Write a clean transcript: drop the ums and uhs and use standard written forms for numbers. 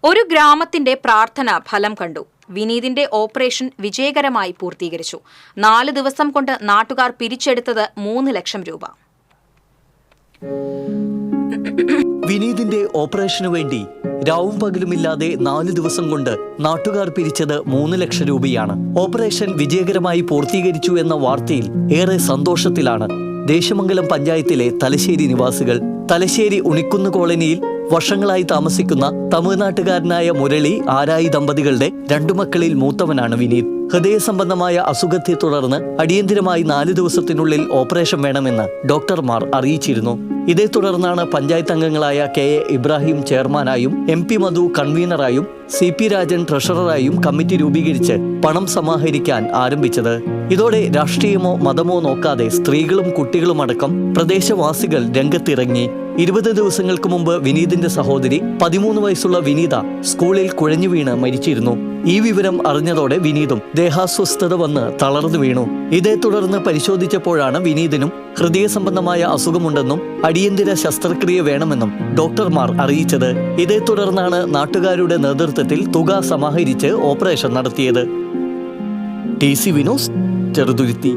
ഒരു ഗ്രാമത്തിന്റെ പ്രാർത്ഥന ഫലം കണ്ടു. വിനീതിന്റെ ഓപ്പറേഷൻ വിജയകരമായി പൂർത്തീകരിച്ചു. 4 ദിവസം കൊണ്ട് നാട്ടുകാർ പിരിച്ചെടുത്തത് 3 ലക്ഷം രൂപ. വിനീതിന്റെ ഓപ്പറേഷനു വേണ്ടി രാവും പകലുമില്ലാതെ 4 ദിവസം കൊണ്ട് നാട്ടുകാർ പിരിച്ചത് 3 ലക്ഷം രൂപയാണ്. ഓപ്പറേഷൻ വിജയകരമായി പൂർത്തീകരിച്ചു എന്ന വാർത്തയിൽ ഏറെ സന്തോഷത്തിലാണ് ദേശമംഗലം പഞ്ചായത്തിലെ തലശ്ശേരി നിവാസികൾ. തലശ്ശേരി ഉണിക്കുന്ന് കോളനിയിൽ വർഷങ്ങളായി താമസിക്കുന്ന തമിഴ്നാട്ടുകാരനായ മുരളി ആരായി ദമ്പതികളുടെ 2 മക്കളിൽ മൂത്തവനാണ് വിനീത്. ഹൃദയ സംബന്ധമായ അസുഖത്തെ തുടർന്ന് അടിയന്തിരമായി 4 ദിവസത്തിനുള്ളിൽ ഓപ്പറേഷൻ വേണമെന്ന് ഡോക്ടർമാർ അറിയിച്ചിരുന്നു. ഇതേ തുടർന്നാണ് പഞ്ചായത്ത് അംഗങ്ങളായ KA ഇബ്രാഹിം ചെയർമാനായും MP മധു കൺവീനറായും CP രാജൻ ട്രഷററായും കമ്മിറ്റി രൂപീകരിച്ച് പണം സമാഹരിക്കാൻ ആരംഭിച്ചത്. ഇതോടെ രാഷ്ട്രീയമോ മതമോ നോക്കാതെ സ്ത്രീകളും കുട്ടികളുമടക്കം പ്രദേശവാസികൾ രംഗത്തിറങ്ങി. 20 ദിവസങ്ങൾക്ക് മുമ്പ് വിനീതിന്റെ സഹോദരി 13 വയസ്സുള്ള വിനീത സ്കൂളിൽ കുഴഞ്ഞു വീണ് മരിച്ചിരുന്നു. ഈ വിവരം അറിഞ്ഞതോടെ വിനീതും ദേഹാസ്വസ്ഥത വന്ന് തളർന്നു വീണു. ഇതേ തുടർന്ന് പരിശോധിച്ചപ്പോഴാണ് വിനീതിനും ഹൃദയ സംബന്ധമായ അസുഖമുണ്ടെന്നും അടിയന്തര ശസ്ത്രക്രിയ വേണമെന്നും ഡോക്ടർമാർ അറിയിച്ചത്. ഇതേ തുടർന്നാണ് നാട്ടുകാരുടെ നേതൃത്വത്തിൽ തുക സമാഹരിച്ച് ഓപ്പറേഷൻ നടത്തിയത്. TC വിനോസ്, ചെറുതുരുത്തി.